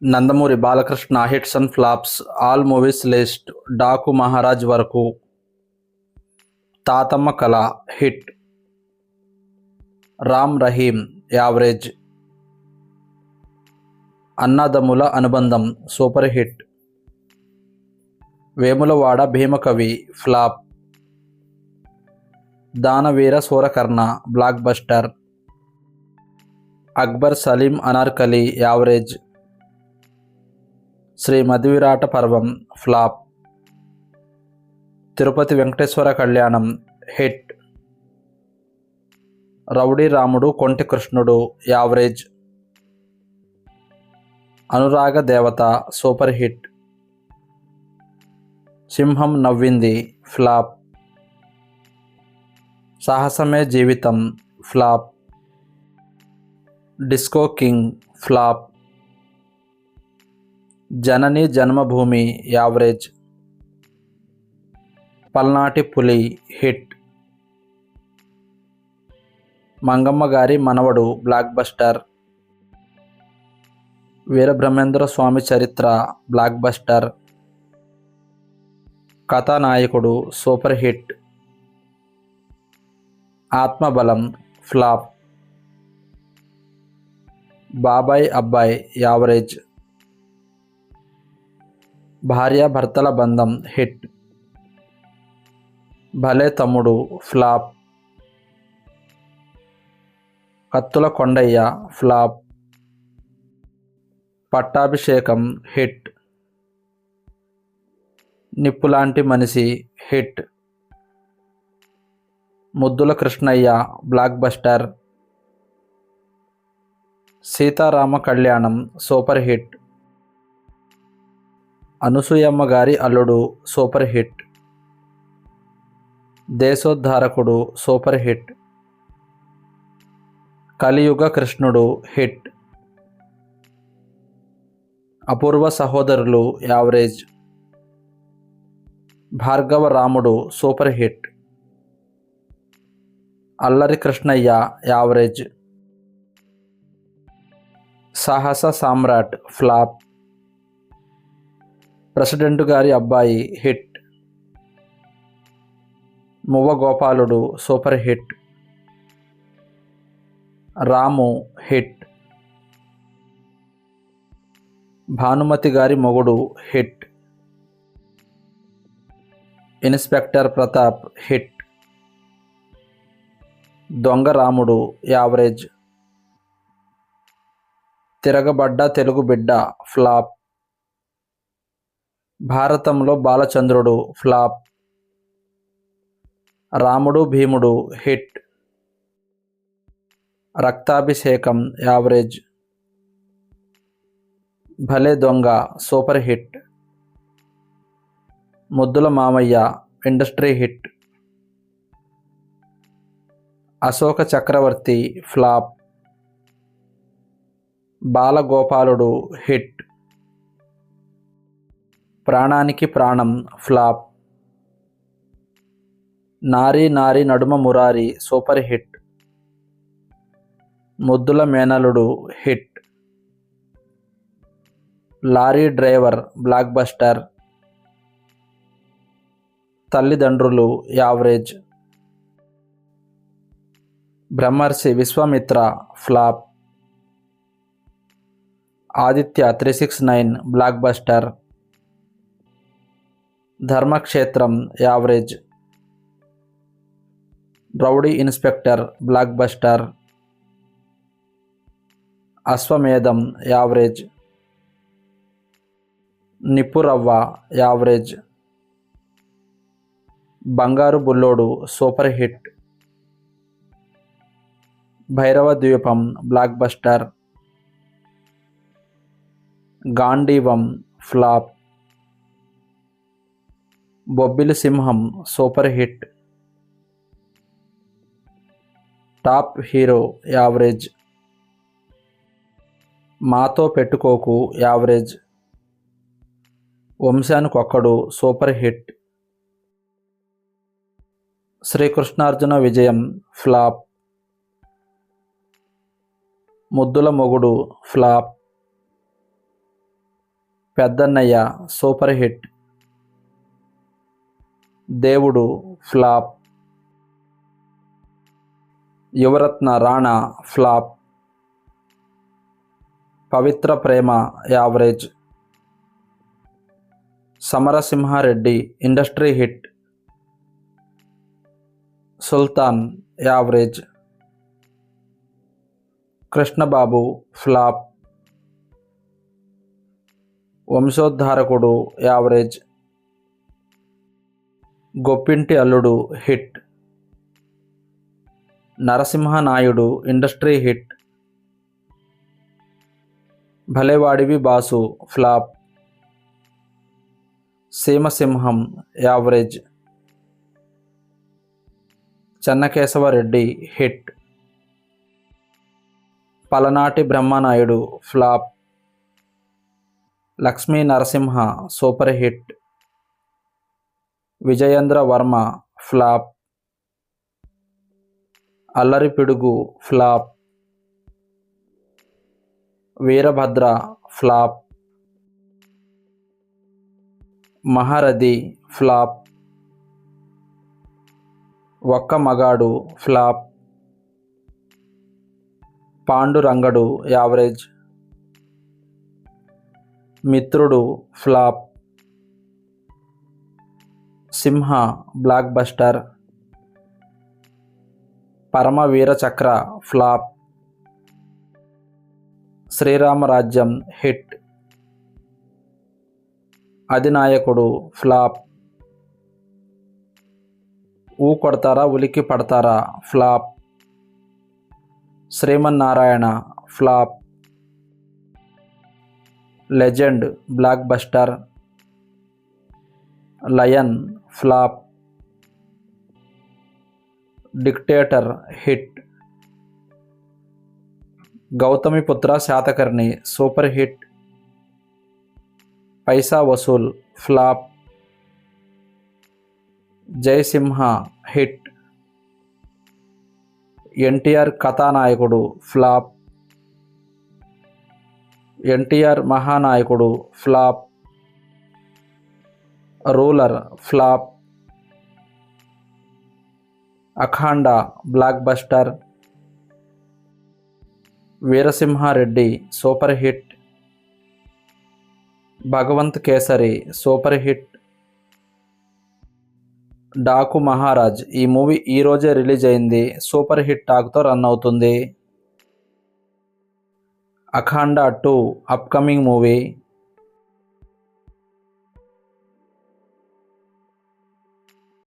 Nandamuri Balakrishna hits and flops all movies list. Daaku Maharaaj వరకు. Tatamma Kala hit. Ram Rahim average. Annadammula Anubandham super hit. Vemulawada Bheemakavi flop. Danaveera Soorakarna blockbuster. Akbar Saleem Anarkali average. Sri Madhuvirata Parvam flop. Tirupati Venkateswara కళ్యాణం hit. Rowdy రాముడు కొంటి కృష్ణుడు average. అనురాగ దేవత super hit. సింహం నవ్వింది flop. Sahasame Jeevitham flop. Disco king flop. Janani Janmabhoomi average. Palnati Puli hit. Mangamma గారి మనవడు బ్లాక్ బస్టర్. వీరబ్రహ్మేంద్ర స్వామి చరిత్ర బ్లాక్ బస్టర్. కథానాయకుడు సూపర్ హిట్. ఆత్మబలం ఫ్లాప్. బాబాయ్ అబ్బాయి యావరేజ్. భార్యాభర్తల బంధం హిట్. భలే తమ్ముడు ఫ్లాప్. కత్తుల కొండయ్య ఫ్లాప్. పట్టాభిషేకం హిట్. నిప్పులాంటి మనిషి హిట్. ముద్దుల కృష్ణయ్య బ్లాక్ బస్టర్. సీతారామ కళ్యాణం సూపర్ హిట్. అనసూయమ్మ గారి అల్లుడు super hit. Desoddharakudu super hit. కలియుగ కృష్ణుడు హిట్. అపూర్వ సహోదరులు యావరేజ్. భార్గవ రాముడు సూపర్ హిట్. అల్లరి కృష్ణయ్య యావరేజ్. సాహస సామ్రాట్ ఫ్లాప్. ప్రెసిడెంట్ గారి అబ్బాయి హిట్. మువ్వ గోపాలుడు సూపర్ హిట్. రాము హిట్. భానుమతి గారి మొగుడు హిట్. Inspector Pratap hit. దొంగ రాముడు యావరేజ్. తిరగబడ్డ తెలుగు బిడ్డ ఫ్లాప్. భారతంలో బాలచంద్రుడు ఫ్లాప్. రాముడు భీముడు హిట్. రక్తాభిషేకం యావరేజ్. భలే దొంగ సూపర్ హిట్. ముద్దుల మామయ్య ఇండస్ట్రీ హిట్. అశోక చక్రవర్తి ఫ్లాప్. బాలగోపాలుడు హిట్. ప్రాణానికి ప్రాణం ఫ్లాప్. నారీ నారీ నడుమ Murari super hit. Muddula Menalludu hit. Lorry driver blockbuster. Tallidandrulu average. Brahmarshi Vishwamitra flop. Aditya 369 blockbuster. Dharmakshetram average. Rowdy inspector blockbuster. Ashwamedham average. Nippuravva average. Bangaru Bullodu super hit. Bhairava Dweepam blockbuster. Gandeevam flop. Bobbili Simham super hit. Top hero average. Maatho Pettukoku average. Vamsanikokkadu super hit. Srikrishnarjuna Vijayam flop. Muddula Mogudu flop. Peddannayya super hit. Devudu flop. Yuvaratna Rana flop. Pavitra Prema average. Samarasimha Reddy industry hit. Sultan average. Krishna Babu flop. Vamsoddharakudu average. Goppinti Alludu hit. Narasimha Naidu industry hit. Bhalevadivi Basu flop. Seema Simham average. Chennakesava Reddy hit. Palanati Brahmanaidu flop. Lakshmi Narasimha super hit. Vijayendra Varma flop. Allari Pidugu flop. Veerabhadra flop. Maharathi flop. Okka Magadu flop. Pandurangadu average. Mitrudu flop. Simha blockbuster. Paramaveera Chakra flop. Sri Ramarajyam hit. Adhinayakudu flop. Oo Kodatara Ulikki Padatara flop. Srimannarayana flop. Legend blockbuster. Lion flop. Dictator hit. Gautamiputra Satakarni super hit. Paisa Vasool flop. Jai Simha hit. NTR Kathanayakudu flop. NTR Mahanayakudu flop. Ruler flop. Akhanda blockbuster. Veera Simha Reddy super hit. Bhagavanth Kesari super hit. Daaku Maharaaj ఈ movie ఈరోజే release అయింది. Super hit టాక్తో run అవుతుంది. అఖండ 2 upcoming movie.